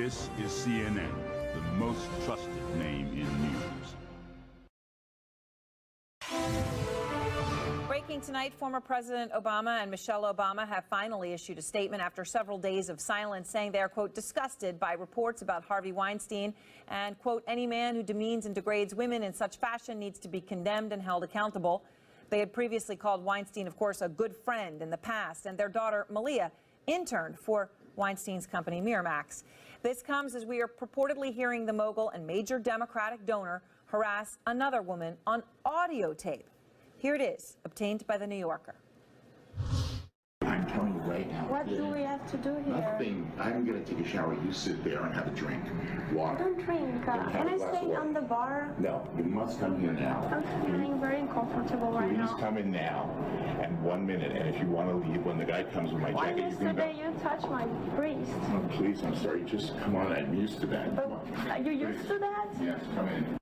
This is CNN, the most trusted name in news. Breaking tonight, former President Obama and Michelle Obama have finally issued a statement after several days of silence, saying they are, quote, disgusted by reports about Harvey Weinstein and, quote, any man who demeans and degrades women in such fashion needs to be condemned and held accountable. They had previously called Weinstein, of course, a good friend in the past, and their daughter, Malia, interned for Weinstein's company, Miramax. This comes as we are purportedly hearing the mogul and major Democratic donor harass another woman on audio tape. Here it is, obtained by The New Yorker. I'm telling you right now. What do we have to do here? Nothing. I'm going to take a shower. You sit there and have a drink. Water. Don't drink. Can I stay on the bar? No, you must come here now. I'm feeling very uncomfortable right now. Please come in now. And 1 minute. And if you want to leave, when the guy comes with my jacket, you can go. Yesterday you touched my breast. Oh, please, I'm sorry. Just come on. I'm used to that. But are you used to that? Yes, come in.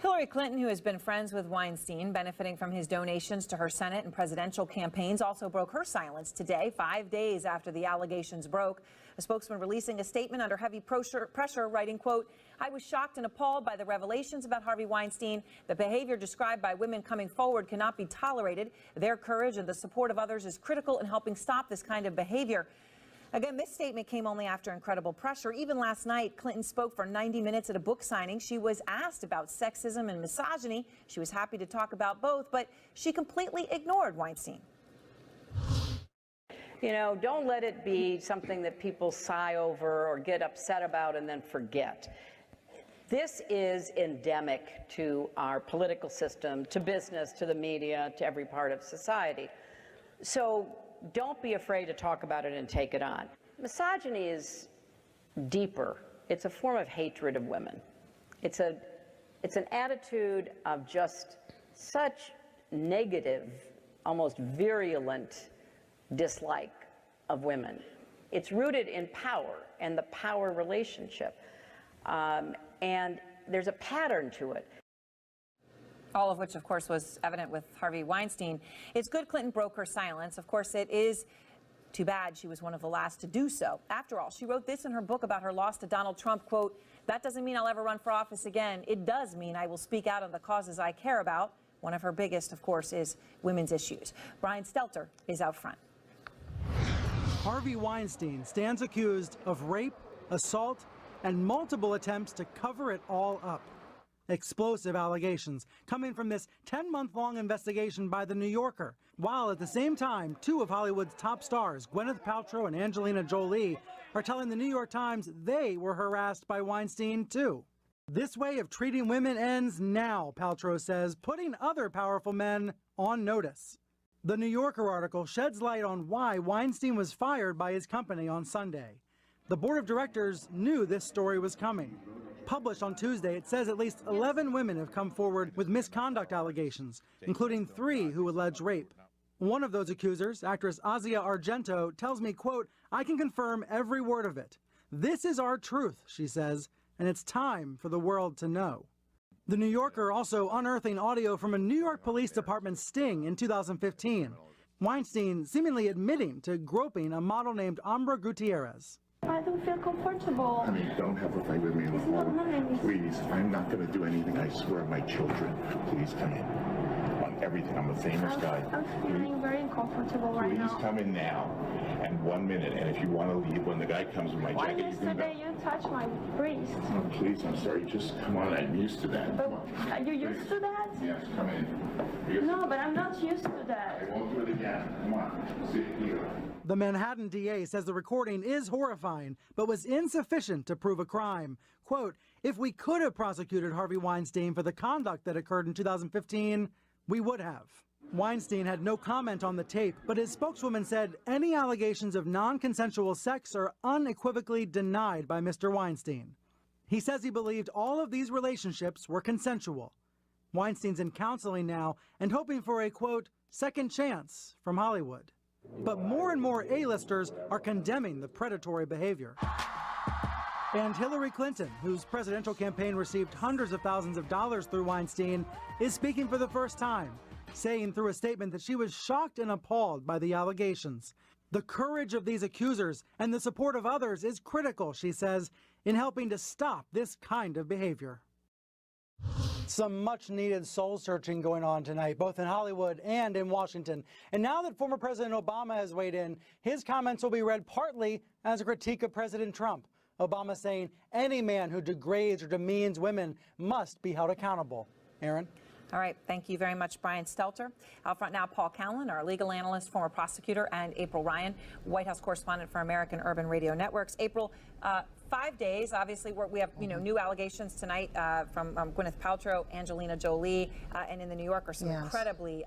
Hillary Clinton, who has been friends with Weinstein, benefiting from his donations to her Senate and presidential campaigns, also broke her silence today, 5 days after the allegations broke. A spokesman releasing a statement under heavy pressure, writing, quote, I was shocked and appalled by the revelations about Harvey Weinstein. The behavior described by women coming forward cannot be tolerated. Their courage and the support of others is critical in helping stop this kind of behavior. Again, this statement came only after incredible pressure. Even last night, Clinton spoke for 90 minutes at a book signing. She was asked about sexism and misogyny. She was happy to talk about both, but she completely ignored Weinstein. You know, don't let it be something that people sigh over or get upset about and then forget. This is endemic to our political system, to business, to the media, to every part of society. So don't be afraid to talk about it and take it on. Misogyny is deeper. It's a form of hatred of women. It's an attitude of just such negative, almost virulent dislike of women. It's rooted in power and the power relationship. And there's a pattern to it. All of which, of course, was evident with Harvey Weinstein. It's good Clinton broke her silence. Of course, it is too bad she was one of the last to do so. After all, she wrote this in her book about her loss to Donald Trump, quote, that doesn't mean I'll ever run for office again. It does mean I will speak out on the causes I care about. One of her biggest, of course, is women's issues. Brian Stelter is out front. Harvey Weinstein stands accused of rape, assault, and multiple attempts to cover it all up. Explosive allegations coming from this 10-month-long investigation by The New Yorker, while at the same time, two of Hollywood's top stars, Gwyneth Paltrow and Angelina Jolie, are telling The New York Times they were harassed by Weinstein, too. This way of treating women ends now, Paltrow says, putting other powerful men on notice. The New Yorker article sheds light on why Weinstein was fired by his company on Sunday. The board of directors knew this story was coming. Published on Tuesday, it says at least 11 women have come forward with misconduct allegations, including 3 who allege rape. One of those accusers, actress Asia Argento, tells me, quote, I can confirm every word of it. This is our truth, she says, and it's time for the world to know. The New Yorker also unearthing audio from a New York Police Department sting in 2015. Weinstein seemingly admitting to groping a model named Ambra Gutierrez. I don't feel comfortable. Honey, don't have a fight with me in the hall. Please, I'm not going to do anything. I swear on my children. Please come in. On everything. I'm a famous guy. I'm feeling very uncomfortable right now. Please come in now. And 1 minute. And if you want to leave, when the guy comes with my jacket, you can go. Yesterday you touched my breast. Oh, please, I'm sorry. Just come on. I'm used to that. But are you used to that? Yes, come in. No, but I'm not used to that. I won't do it again. Come on. Sit here. The Manhattan DA says the recording is horrifying, but was insufficient to prove a crime. Quote, if we could have prosecuted Harvey Weinstein for the conduct that occurred in 2015, we would have. Weinstein had no comment on the tape, but his spokeswoman said any allegations of non-consensual sex are unequivocally denied by Mr. Weinstein. He says he believed all of these relationships were consensual. Weinstein's in counseling now and hoping for a, quote, second chance from Hollywood. But more and more A-listers are condemning the predatory behavior. And Hillary Clinton, whose presidential campaign received hundreds of thousands of dollars through Weinstein, is speaking for the first time, saying through a statement that she was shocked and appalled by the allegations. The courage of these accusers and the support of others is critical, she says, in helping to stop this kind of behavior. Some much-needed soul-searching going on tonight, both in Hollywood and in Washington. And now that former President Obama has weighed in, his comments will be read partly as a critique of President Trump. Obama saying any man who degrades or demeans women must be held accountable. Aaron? All right. Thank you very much, Brian Stelter. Out front now, Paul Callan, our legal analyst, former prosecutor, and April Ryan, White House correspondent for American Urban Radio Networks. April, 5 days. Obviously, we have new allegations tonight from Gwyneth Paltrow, Angelina Jolie, and in the New Yorker, some incredibly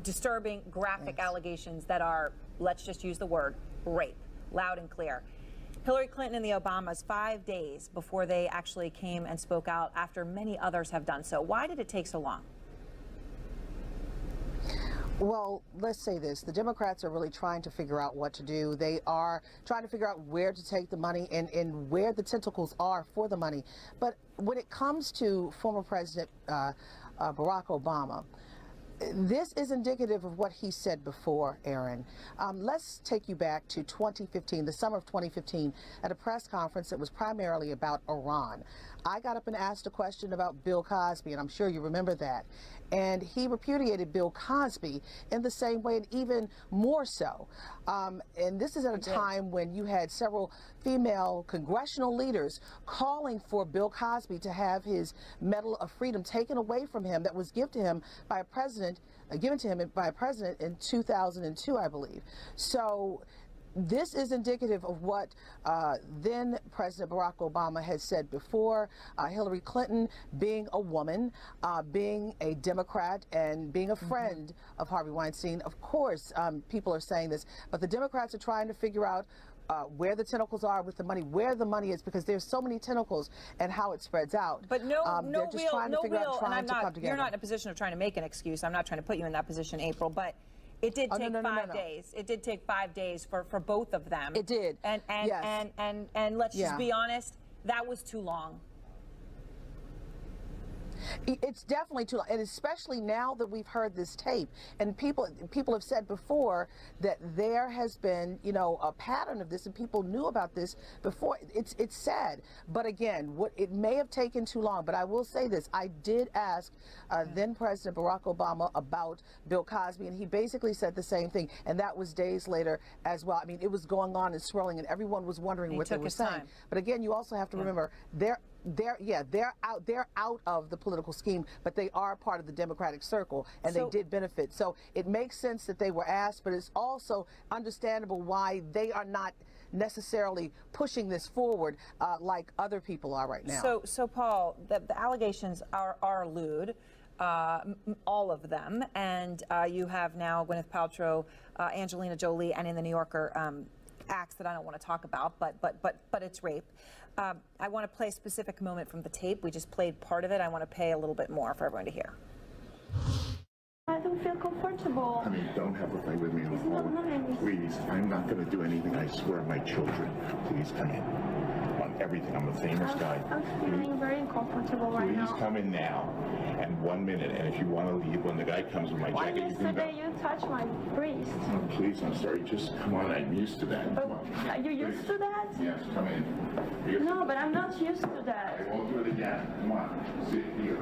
disturbing, graphic allegations that are, let's just use the word, rape, loud and clear. Hillary Clinton and the Obamas 5 days before they actually came and spoke out after many others have done so. Why did it take so long? Well, let's say this. The Democrats are really trying to figure out what to do. They are trying to figure out where to take the money and where the tentacles are for the money. But when it comes to former President Barack Obama, this is indicative of what he said before, Aaron. Let's take you back to 2015, the summer of 2015, at a press conference that was primarily about Iran. I got up and asked a question about Bill Cosby, and I'm sure you remember that. And he repudiated Bill Cosby in the same way, and even more so. And this is at a time when you had several female congressional leaders calling for Bill Cosby to have his Medal of Freedom taken away from him that was given to him by a president, in 2002, I believe. So this is indicative of what then President Barack Obama had said before. Hillary Clinton, being a woman, being a Democrat, and being a friend of Harvey Weinstein, of course, people are saying this, but the Democrats are trying to figure out where the tentacles are with the money, where the money is, because there's so many tentacles and how it spreads out. But you're not in a position of trying to make an excuse. I'm not trying to put you in that position, April, but it did take 5 days. It did take 5 days for both of them. It did. And let's just be honest, that was too long. It's definitely too long, and especially now that we've heard this tape, and people have said before that there has been, a pattern of this, and people knew about this before. It's sad, but again, it may have taken too long. But I will say this: I did ask then President Barack Obama about Bill Cosby, and he basically said the same thing, and that was days later as well. I mean, it was going on and swirling, and everyone was wondering what they were saying. But again, you also have to remember they're out of the political scheme, but they are part of the Democratic circle, and they did benefit. So it makes sense that they were asked, but it's also understandable why they are not necessarily pushing this forward like other people are right now. So Paul, the allegations are lewd. All of them, and you have now Gwyneth Paltrow, Angelina Jolie, and in the New Yorker acts that I don't want to talk about, but it's rape. I want to play a specific moment from the tape. We just played part of it. I want to play a little bit more for everyone to hear. I don't feel comfortable. I mean, don't have a fight with me in the hallway. Please, I'm not going to do anything. I swear on my children. Please come in. On everything. I'm a famous guy. I'm feeling very uncomfortable right now. Please come in now. And 1 minute. And if you want to leave, when the guy comes with my jacket, you can go. Yesterday you touched my breast. Oh, please, I'm sorry. Just come on. I'm used to that. But Come on. are you used to that? Yes, come in. No, but I'm not used to that. I won't do it again. Come on. Sit here.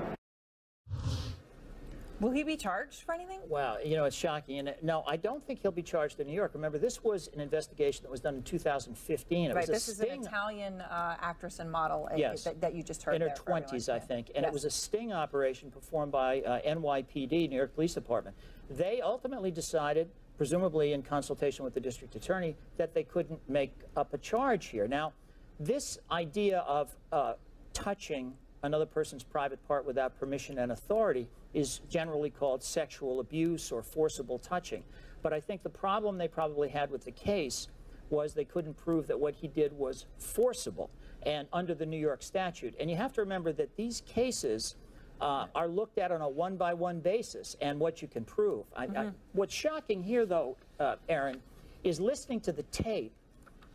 Will he be charged for anything? Well, it's shocking. And no, I don't think he'll be charged in New York. Remember, this was an investigation that was done in 200015. Right, this is an Italian actress and model that you just heard. In her 20s, I think. And it was a sting operation performed by NYPD, New York Police Department. They ultimately decided, presumably in consultation with the district attorney, that they couldn't make up a charge here. Now, this idea of touching another person's private part without permission and authority is generally called sexual abuse or forcible touching. But I think the problem they probably had with the case was they couldn't prove that what he did was forcible and under the New York statute. And you have to remember that these cases are looked at on a one-by-one basis and what you can prove. What's shocking here, though, Aaron, is listening to the tape.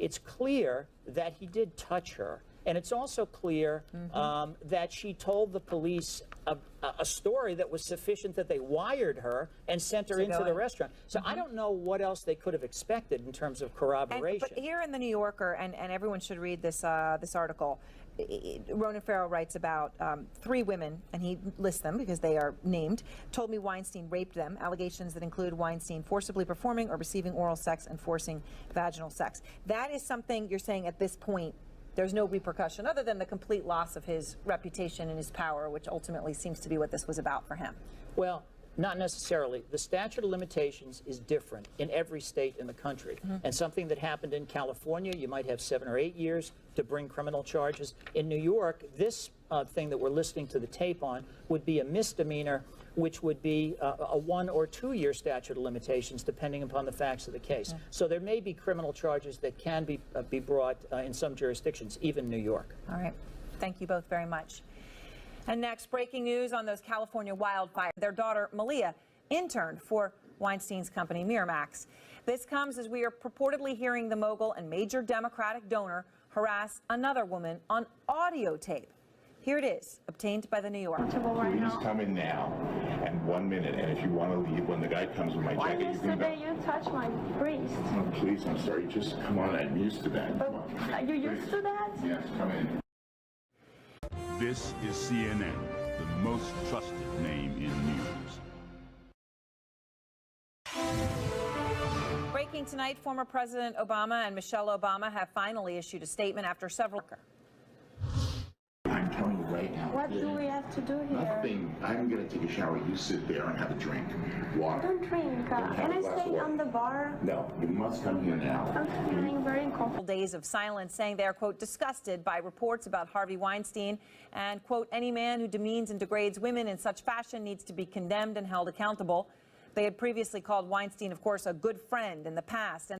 It's clear that he did touch her. And it's also clear that she told the police a story that was sufficient that they wired her and sent her into the restaurant. So I don't know what else they could have expected in terms of corroboration. But here in the New Yorker, and everyone should read this this article, Ronan Farrow writes about 3 women, and he lists them because they are named, told me Weinstein raped them, allegations that include Weinstein forcibly performing or receiving oral sex and forcing vaginal sex. That is something you're saying at this point, there's no repercussion other than the complete loss of his reputation and his power, which ultimately seems to be what this was about for him. Well, not necessarily. The statute of limitations is different in every state in the country. And something that happened in California, you might have 7 or 8 years to bring criminal charges. In New York, this thing that we're listening to the tape on would be a misdemeanor, which would be a 1 or 2 year statute of limitations, depending upon the facts of the case. So there may be criminal charges that can be brought in some jurisdictions, even New York. All right. Thank you both very much. And next, breaking news on those California wildfires. Their daughter, Malia, interned for Weinstein's company, Miramax. This comes as we are purportedly hearing the mogul and major Democratic donor harass another woman on audio tape. Here it is, obtained by the New Yorker. Please come in now, and 1 minute, and if you want to leave, when the guy comes with my jacket, you can go. Yesterday you touched my breast. Oh, please, I'm sorry, just come on, I'm used to that. Come on. Are you used to that? Yes, come in. This is CNN, the most trusted name in news. Breaking tonight, former President Obama and Michelle Obama have finally issued a statement after several. I'm telling you right now. What do we have to do here? Nothing. I'm going to take a shower. You sit there and have a drink. Water. Don't drink. Don't have Can I a glass of stay water. on the bar? No, you must come here now. I'm feeling very uncomfortable. Days of silence, saying they are, quote, disgusted by reports about Harvey Weinstein and, quote, any man who demeans and degrades women in such fashion needs to be condemned and held accountable. They had previously called Weinstein, of course, a good friend in the past. And